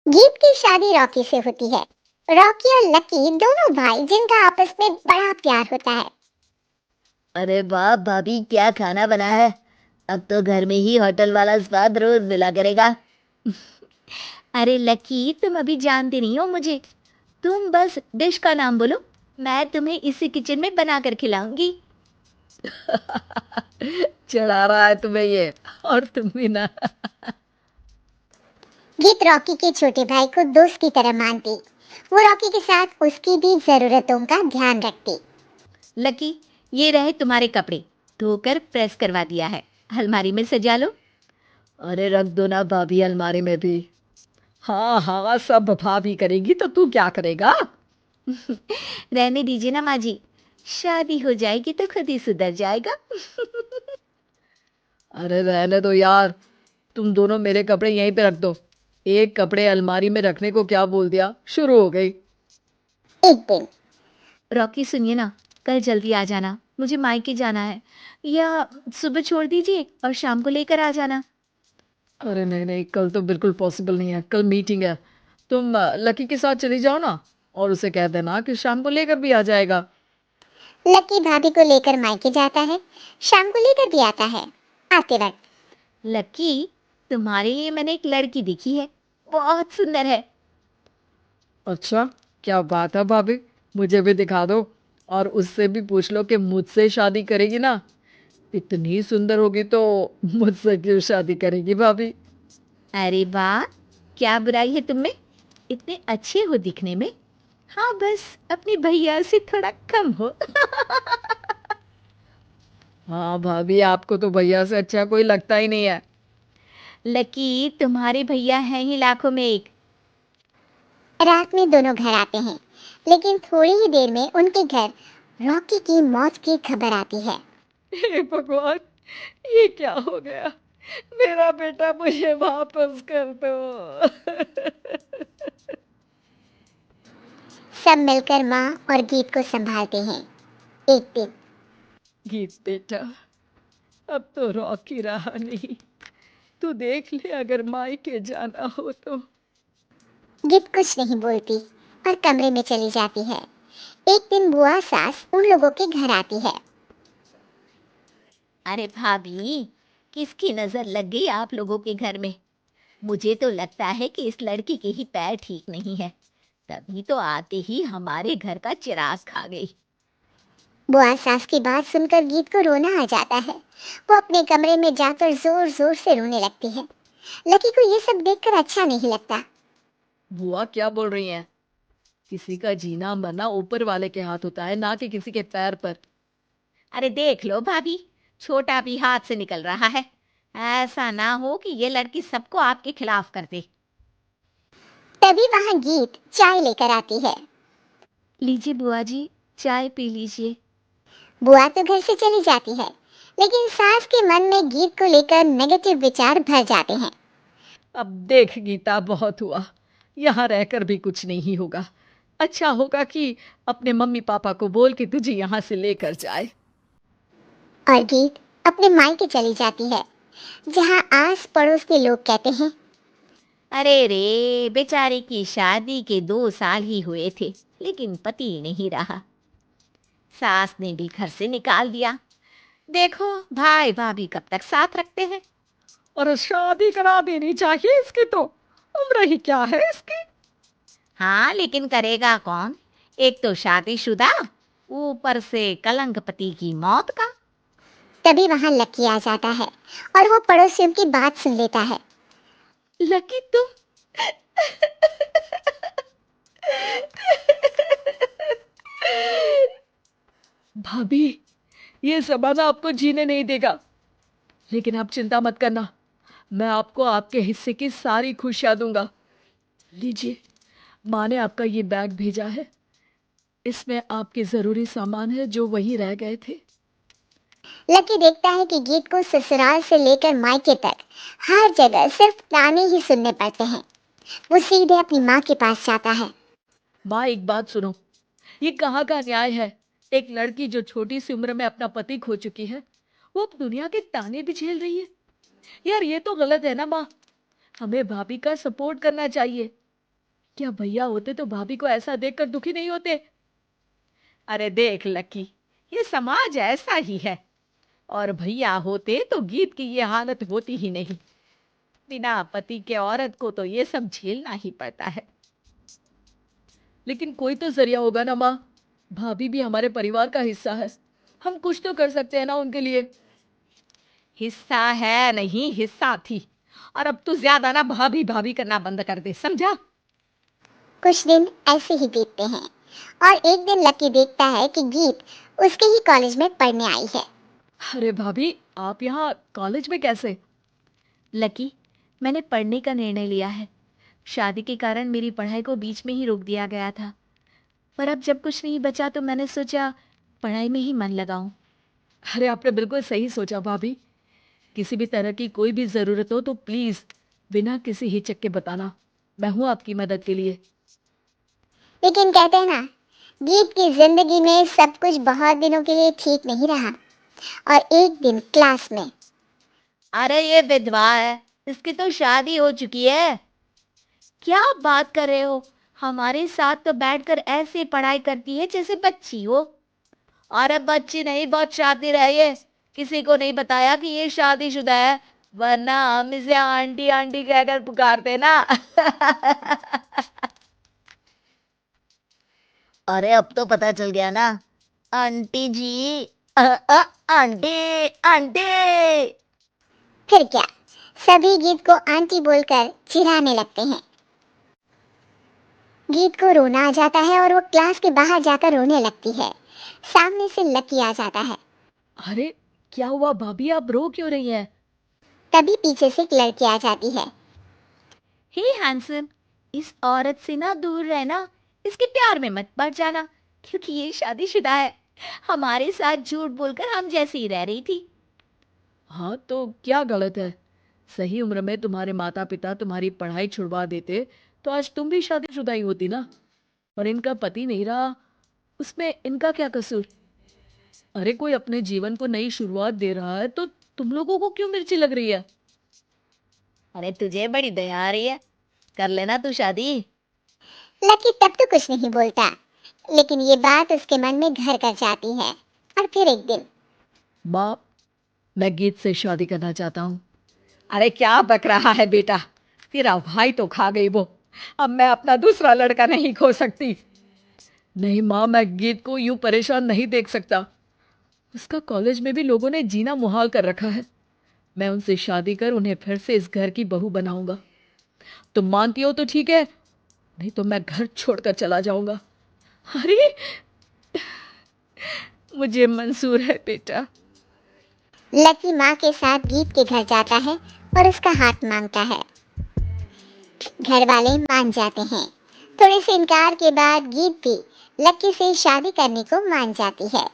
गीत की शादी रॉकी से होती है। रॉकी और लकी दोनों भाई जिनका आपस में बड़ा प्यार होता है। अरे वाह भाभी, क्या खाना बना है। अब तो घर में ही होटल वाला स्वाद रोज मिला करेगा। अरे लकी, तुम अभी जानती नहीं हो मुझे। तुम बस डिश का नाम बोलो, मैं तुम्हें इसी किचन में बना कर खिलाऊंगी। चढ़ा रहा है तुम्हें ये। और तुम भी ना। गीत रॉकी के छोटे भाई को दोस्त की तरह मानती। वो रॉकी के साथ उसकी भी जरूरतों का ध्यान रखती। लकी, ये रहे तुम्हारे कपड़े, धोकर प्रेस करवा दिया है, अलमारी में सजा लो। अरे रख दो ना भाभी अलमारी में भी। हाँ हाँ, सब भाभी करेगी तो तू क्या करेगा। रहने दीजिए ना माँ जी, शादी हो जाएगी तो खुद ही सुधर जाएगा। अरे रहने दो यार। तुम दोनों मेरे कपड़े यहीं पे रख दो। एक कपड़े अलमारी में रखने को क्या बोल दिया, शुरू हो गई। एक दिन रॉकी सुनिए ना, कल जल्दी आ जाना, मुझे मायके जाना है। या सुबह छोड़ दीजिए और शाम को लेकर आ जाना। अरे नहीं नहीं, कल तो बिल्कुल पॉसिबल नहीं है, कल मीटिंग है। तुम लकी के साथ चली जाओ ना, और उसे कह देना कि शाम को लेकर भी आ जाएगा। लकी भाभी को लेकर मायके जाता है। शाम को लेकर भी आता है। आते वक्त लकी, तुम्हारे लिए मैंने एक लड़की देखी है, बहुत सुंदर है। अच्छा, क्या बात है भाभी, मुझे भी दिखा दो। और उससे भी पूछ लो कि मुझसे शादी करेगी ना। इतनी सुंदर होगी तो मुझसे क्यों शादी करेगी भाभी। अरे वाह, क्या बुराई है तुम में, इतने अच्छे हो दिखने में। हाँ, बस अपने भैया से थोड़ा कम हो। हाँ भाभी, आपको तो भैया से अच्छा कोई लगता ही नहीं है। लकी, तुम्हारे भैया हैं ही लाखों में एक। रात में दोनों घर आते हैं, लेकिन थोड़ी ही देर में उनके घर रॉकी की मौत की खबर आती है। हे भगवान, ये क्या हो गया। मेरा बेटा मुझे वापस कर दो। सब मिलकर माँ और गीत को संभालते हैं। एक दिन गीत बेटा, अब तो रॉकी रहा नहीं। तू देख ले, अगर मायके जाना हो तो। गीत कुछ नहीं बोलती और कमरे में चली जाती है। एक दिन बुआ सास उन लोगों के घर आती है। अरे भाभी, किसकी नजर लग गई आप लोगों के घर में। मुझे तो लगता है कि इस लड़की के ही पैर ठीक नहीं है, तभी तो आते ही हमारे घर का चिराग खा गई। बुआ सास की बात सुनकर गीत को रोना आ जाता है। वो अपने कमरे में जाकर जोर जोर से रोने लगती है। लकी को ये सब देखकर अच्छा नहीं लगता। बुआ क्या बोल रही हैं। किसी का जीना मरना ऊपर वाले के हाथ होता है, ना कि किसी के पैर पर। अरे देख लो भाभी, छोटा भी हाथ से निकल रहा है। ऐसा ना हो कि ये लड़की सबको आपके खिलाफ कर दे। तभी वहां गीत चाय लेकर आती है। लीजिए बुआ जी, चाय पी लीजिए। बुआ तो घर से चली जाती है, लेकिन सास के मन में गीत को लेकर नेगेटिव विचार भर जाते हैं। अब देख गीता, बहुत हुआ। यहाँ रहकर भी कुछ नहीं होगा। अच्छा होगा कि अपने मम्मी पापा को बोल के तुझे यहाँ से लेकर जाए। और गीत अपने मायके चली जाती है, जहां आस पड़ोस के लोग कहते हैं, अरे रे, बेचारे की शादी के 2 साल ही हुए थे, लेकिन पति नहीं रहा। सास ने भी घर से निकाल दिया। देखो, भाई भाभी कब तक साथ रखते हैं। और शादी करा देनी चाहिए इसकी तो। उम्र ही क्या है इसकी। हाँ, लेकिन करेगा कौन। एक तो शादीशुदा, ऊपर से कलंक पति की मौत का। तभी वहां लकी आ जाता है और वो पड़ोसियों की बात सुन लेता है। लकी तुम। भाभी, ये जमाना आपको जीने नहीं देगा। लेकिन आप चिंता मत करना, मैं आपको आपके हिस्से की सारी खुशियां दूंगा। लीजिए, माँ ने आपका ये बैग भेजा है। इसमें आपके ज़रूरी सामान है जो वहीं रह गए थे। लकी देखता है कि गीत को ससुराल से लेकर मायके तक हर जगह सिर्फ ताने ही सुनने पड़ते हैं। वो सीधे अपनी माँ के पास जाता है। माँ, एक बात सुनो। ये कहाँ का न्याय है। एक लड़की जो छोटी सी उम्र में अपना पति खो चुकी है, वो अब दुनिया के ताने भी झेल रही है। यार, ये तो गलत है ना माँ। हमें भाभी का सपोर्ट करना चाहिए। क्या भैया होते तो भाभी को ऐसा देखकर दुखी नहीं होते? अरे देख लकी, ये समाज ऐसा ही है। और भैया होते तो गीत की ये हालत होती ही नहीं। बिना पति के औरत को तो ये सब झेलना ही पड़ता है। लेकिन कोई तो जरिया होगा ना माँ। भाभी भी हमारे परिवार का हिस्सा है। हम कुछ तो कर सकते हैं ना उनके लिए। हिस्सा है नहीं, हिस्सा थी। और अब तू ज्यादा ना भाभी भाभी करना बंद कर दे, समझा? कुछ दिन ऐसे ही बीतते हैं और एक दिन लकी देखता है कि गीत उसके ही कॉलेज में पढ़ने आई है। अरे भाभी, आप यहाँ कॉलेज में कैसे? लकी, मैंने पढ़ने का निर्णय लिया है। शादी के कारण मेरी पढ़ाई को बीच में ही रोक दिया गया था, पर अब जब कुछ नहीं बचा तो मैंने सोचा पढ़ाई में ही मन लगाऊं। अरे आपने बिल्कुल सही सोचा भाभी। किसी भी तरह की कोई भी जरूरत हो तो प्लीज बिना किसी हिचक के बताना। मैं हूं आपकी मदद के लिए। लेकिन कहते हैं ना, गीत की जिंदगी में सब कुछ बहुत दिनों के लिए ठीक नहीं रहा और एक दिन क्लास में अरे ये विधवा है, इसकी तो शादी हो चुकी है। क्या आप बात कर रहे हो? हमारे साथ तो बैठकर ऐसे पढ़ाई करती है जैसे बच्ची हो। और अब बच्ची नहीं, बहुत शातिर है ये। किसी को नहीं बताया कि ये शादीशुदा है, वरना हम इसे आंटी आंटी कहकर पुकारते ना। अरे अब तो पता चल गया ना, आंटी जी। Aunty aunty. फिर क्या, सभी गीत को आंटी बोलकर चिढ़ाने लगते हैं। गीत को रोना आ जाता है और वो क्लास के बाहर जाकर रोने लगती है। सामने से लकी आ जाता है। अरे क्या हुआ भाभी, आप रो क्यों रही हैं? तभी पीछे से एक लड़की आ जाती है। हे हैंडसम, इस औरत से ना दूर रहना, इसके प्यार में मत पड़ जाना, क्योंकि ये शादीशुदा है। हमारे साथ झूठ बोलकर हम जैसी ही रह रही थी। हाँ तो क्या गलत है? सही उम्र में तुम्हारे माता पिता तुम्हारी पढ़ाई छुड़वा देते तो आज तुम भी शादीशुदा ही होती ना। और इनका पति नहीं रहा, उसमें इनका क्या कसूर? अरे कोई अपने जीवन को नई शुरुआत दे रहा है तो तुम लोगों को क्यों मिर्ची लग रही है? अरे तुझे बड़ी दया आ रही है, कर लेना तू शादी। लकी तब तो कुछ नहीं बोलता, लेकिन ये बात उसके मन में घर कर जाती है। और फिर एक दिन माँ, मैं गीत से शादी करना चाहता हूँ। अरे क्या बक रहा है बेटा, तेरा भाई तो खा गई वो। अब मैं अपना दूसरा लड़का नहीं खो सकती। नहीं माँ, मैं गीत को यूं परेशान नहीं देख सकता। उसका कॉलेज में भी लोगों ने जीना मुहाल कर रखा है। मैं उनसे शादी कर उन्हें फिर से इस घर की बहू बनाऊंगा। तुम मानती हो तो ठीक है, नहीं तो मैं घर छोड़कर चला जाऊंगा। अरे मुझे मंजूर है बेटा। लकी माँ के साथ गीत के घर जाता है और उसका हाथ मांगता है। घर वाले मान जाते हैं। थोड़े से इनकार के बाद गीत भी लकी से शादी करने को मान जाती है।